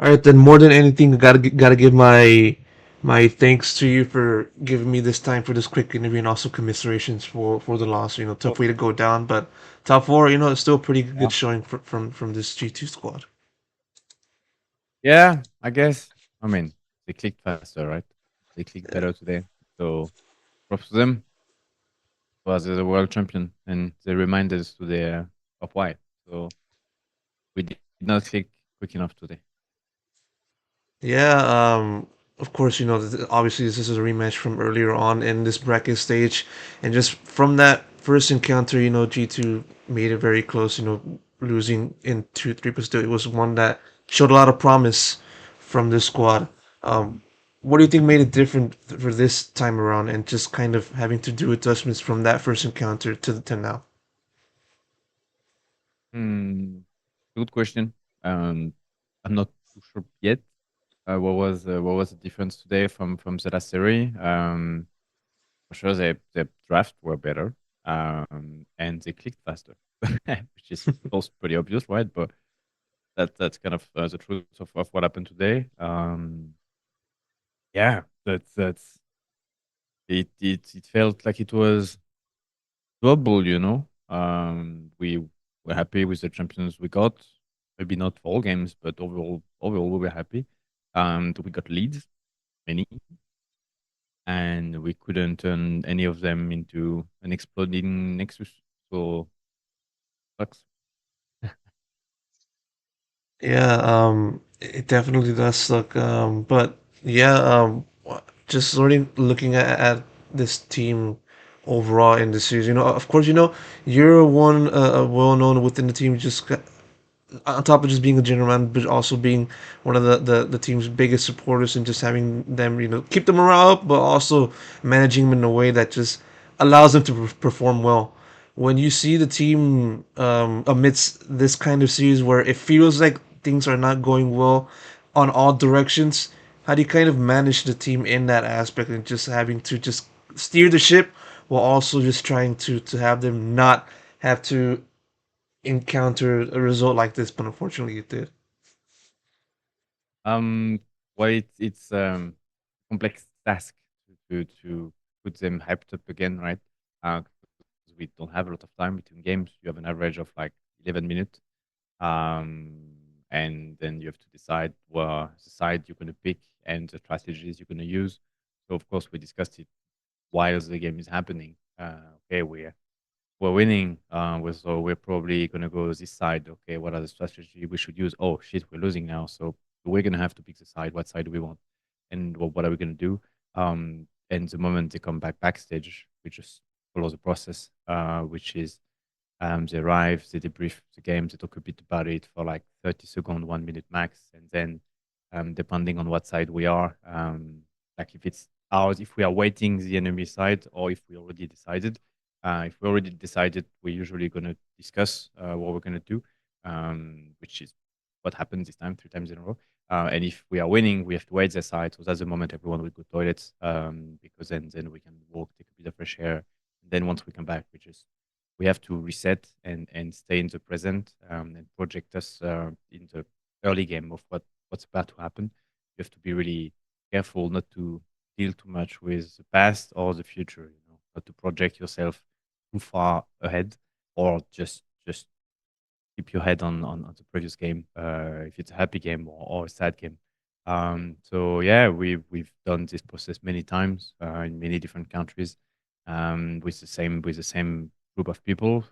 All right, then more than anything, gotta give my thanks to you for giving me this time for this quick interview and also commiserations for the loss. Of Tough way course. to go down, but top four. It's still a pretty Yeah. good showing from this G2 squad. Yeah, I guess. I mean, they clicked faster, right? They clicked better today. So props to them. Was the world champion, and they reminded us today of why. So we did not click quick enough today. Yeah, of course, obviously this is a rematch from earlier on in this bracket stage, and just from that first encounter, G2 made it very close, losing in 2-3, but still it was one that showed a lot of promise from this squad. Um, what do you think made it different for this time around, and just kind of having to do adjustments from that first encounter to now? Hmm. Good question. Um, I'm not too sure yet. What was the difference today from the last series? For sure, the draft were better, and they clicked faster, which is also pretty obvious, right? But that's kind of the truth of what happened today. Yeah, that's it. It felt like it was double, you know. We were happy with the champions we got. Maybe not for all games, but overall we were happy. We got leads, many, and we couldn't turn any of them into an exploding Nexus. So sucks. Yeah, it definitely does suck. But yeah, just looking at this team overall in the series. Of course, you're one well known within the team. Just on top of just being a general man, but also being one of the team's biggest supporters and just having them, keep the morale up, but also managing them in a way that just allows them to perform well. When you see the team amidst this kind of series where it feels like things are not going well on all directions, how do you kind of manage the team in that aspect and just having to just steer the ship while also just trying to have them not have to encounter a result like this, but unfortunately it did. Um, well, it's complex task to put them hyped up again, right? 'Cause we don't have a lot of time between games. You have an average of like 11 minutes, and then you have to decide what the side you're going to pick and the strategies you're going to use. So of course we discussed it while the game is happening. Okay, we're winning. So we're probably gonna go this side. Okay, what are the strategy we should use? Oh shit, we're losing now. So we're gonna have to pick the side. What side do we want? And what are we gonna do? And the moment they come backstage, we just follow the process, which is they arrive, they debrief the game, they talk a bit about it for like 30 seconds, 1 minute max, and then depending on what side we are, like if it's ours, if we are waiting the enemy side, or if we already decided. If we already decided, we're usually going to discuss what we're going to do, which is what happened this time, 3 times in a row. And if we are winning, we have to wait their side. So that's the moment everyone will go toilets, because then we can walk, take a bit of fresh air. And then once we come back, we have to reset and stay in the present, and project us in the early game of what's about to happen. You have to be really careful not to deal too much with the past or the future. Not to project yourself too far ahead, or just keep your head on the previous game, if it's a happy game or a sad game. So yeah, we've done this process many times in many different countries, with the same group of people.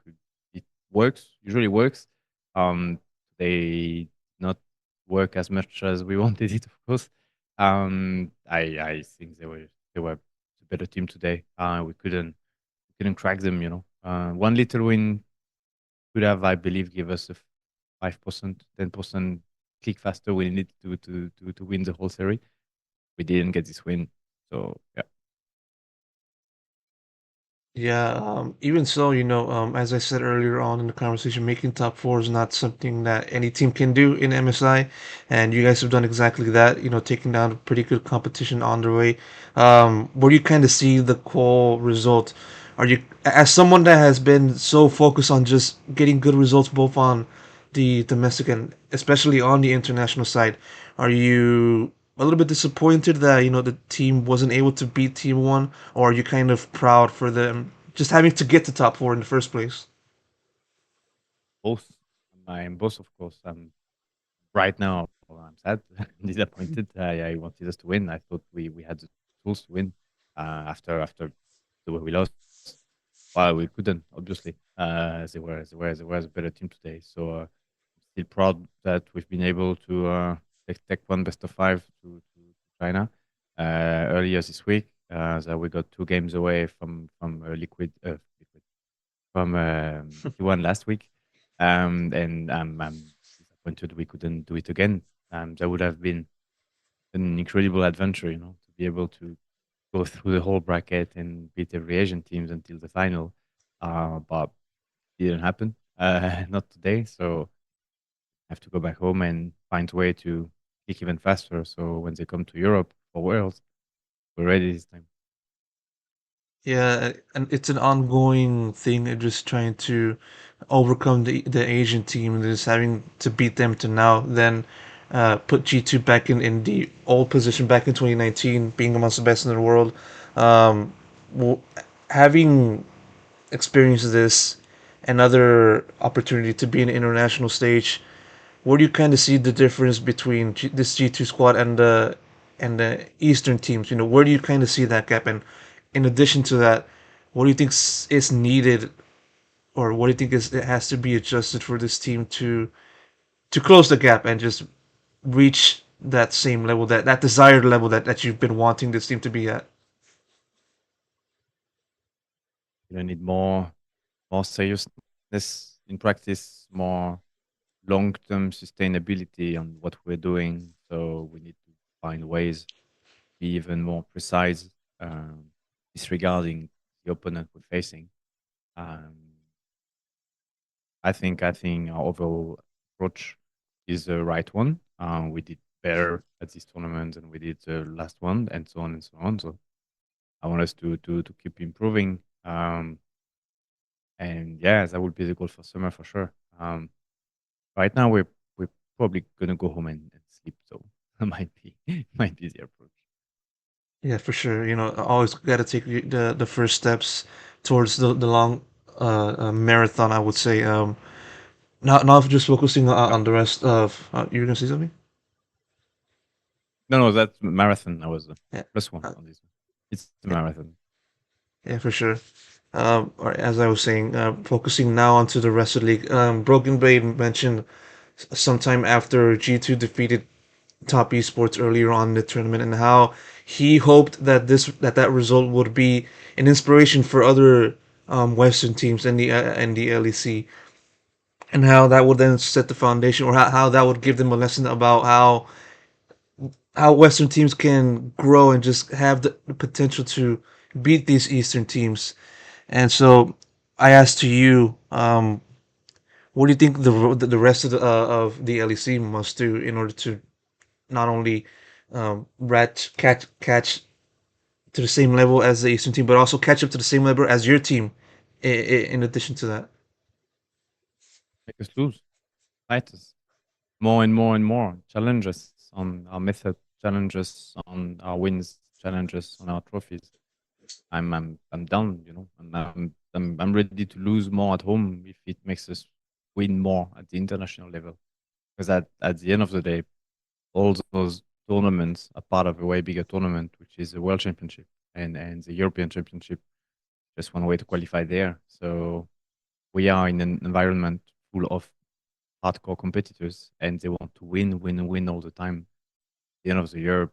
It works, usually works. Um, they not work as much as we wanted it, of course. I think they were the better team today. We couldn't crack them. One little win could have, I believe, give us a 5%, 10% click faster we need to win the whole series. We didn't get this win, so yeah. Yeah, even so, as I said earlier on in the conversation, making top four is not something that any team can do in MSI, and you guys have done exactly that. Taking down a pretty good competition on the way. Where do you kind of see the core result? Are you, as someone that has been so focused on just getting good results both on the domestic and especially on the international side, Are you a little bit disappointed that the team wasn't able to beat Team One, or are you kind of proud for them just having to get to top four in the first place? Both. I'm both, of course. Right now, well, I'm sad, disappointed. I wanted us to win. I thought we had the tools to win. After the way we lost, well, we couldn't obviously. They were a better team today. So still proud that we've been able to take one best of five to China earlier this week. That we got 2 games away from liquid from T1 last week, and I'm disappointed we couldn't do it again. That would have been an incredible adventure, to be able to go through the whole bracket and beat every Asian teams until the final. But it didn't happen. Not today. So I have to go back home and find a way to kick even faster. So when they come to Europe for Worlds, we're ready this time. Yeah, and it's an ongoing thing. Just trying to overcome the Asian team and just having to beat them to now then put G2 back in the old position back in 2019, being amongst the best in the world. Um, w- Having experienced this, another opportunity to be in an international stage, where do you kind of see the difference between this G2 squad and the Eastern teams? Where do you kind of see that gap? And in addition to that, what do you think is needed, or what do you think it has to be adjusted for this team to close the gap and just reach that same level, that desired level that you've been wanting this team to be at? You need more seriousness in practice, more long-term sustainability on what we're doing. So we need to find ways to be even more precise, um, disregarding the opponent we're facing. Um, I think our overall approach is the right one. We did better at this tournament than we did the last one, and so on and so on. So I want us to keep improving. And yeah, that would be the goal for summer for sure. Right now we're probably gonna go home and sleep. So might be the approach. Yeah, for sure. Always got to take the first steps towards the long marathon, I would say. Not just focusing Yep. on the rest of. You were gonna say something? No, that's marathon. I was Yeah. +1 Uh, on this one. It's the yeah, marathon. yeah, for sure. Or as I was saying, focusing now onto the rest of the league. Broken Blade mentioned sometime after G2 defeated Top Esports earlier on in the tournament, and how he hoped that result would be an inspiration for other Western teams in the LEC, and how that would then set the foundation, or how that would give them a lesson about how Western teams can grow and just have the potential to beat these Eastern teams. And so I asked to you, what do you think the rest of the LEC must do in order to not only catch to the same level as the Eastern team, but also catch up to the same level as your team. In addition to that, Make us lose, fight us more and more and more. Challenge us on our method. Challenge us on our wins. Challenge us on our trophies. I'm down. I'm ready to lose more at home if it makes us win more at the international level. Because at the end of the day, all those tournaments are part of a way bigger tournament, which is the World Championship and the European Championship. Just one way to qualify there. So we are in an environment full of hardcore competitors, and they want to win, win, win all the time. At the end of the year,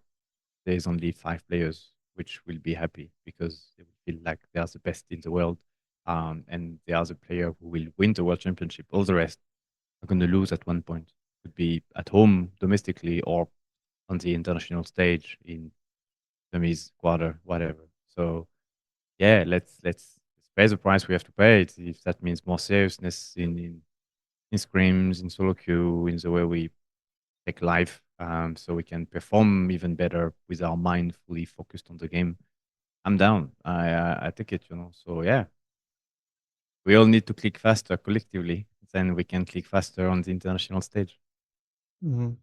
there's only 5 players which will be happy because they will feel like they are the best in the world, and they are the player who will win the World Championship. All the rest are going to lose at one point. Could be at home domestically or on the international stage in semis, quarter, whatever. So yeah, let's pay the price we have to pay. If that means more seriousness in scrims, in solo queue, in the way we take life, so we can perform even better with our mind fully focused on the game. I'm down. I take it. So yeah, we all need to click faster collectively. Then we can click faster on the international stage. hmm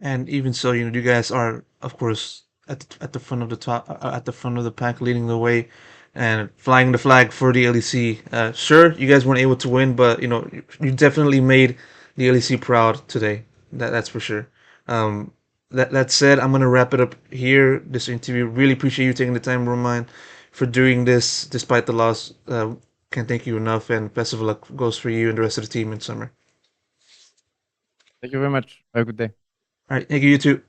And even so, you guys are, of course, at the front of the top, at the front of the pack, leading the way, and flying the flag for the LEC. Sure, you guys weren't able to win, but you definitely made the LEC proud today. That's for sure. Um, that said, I'm gonna wrap it up here. This interview. Really appreciate you taking the time, Romain, for doing this despite the loss. Can't thank you enough, and best of luck goes for you and the rest of the team in summer. Thank you very much. Have a good day. All right, thank you, you too.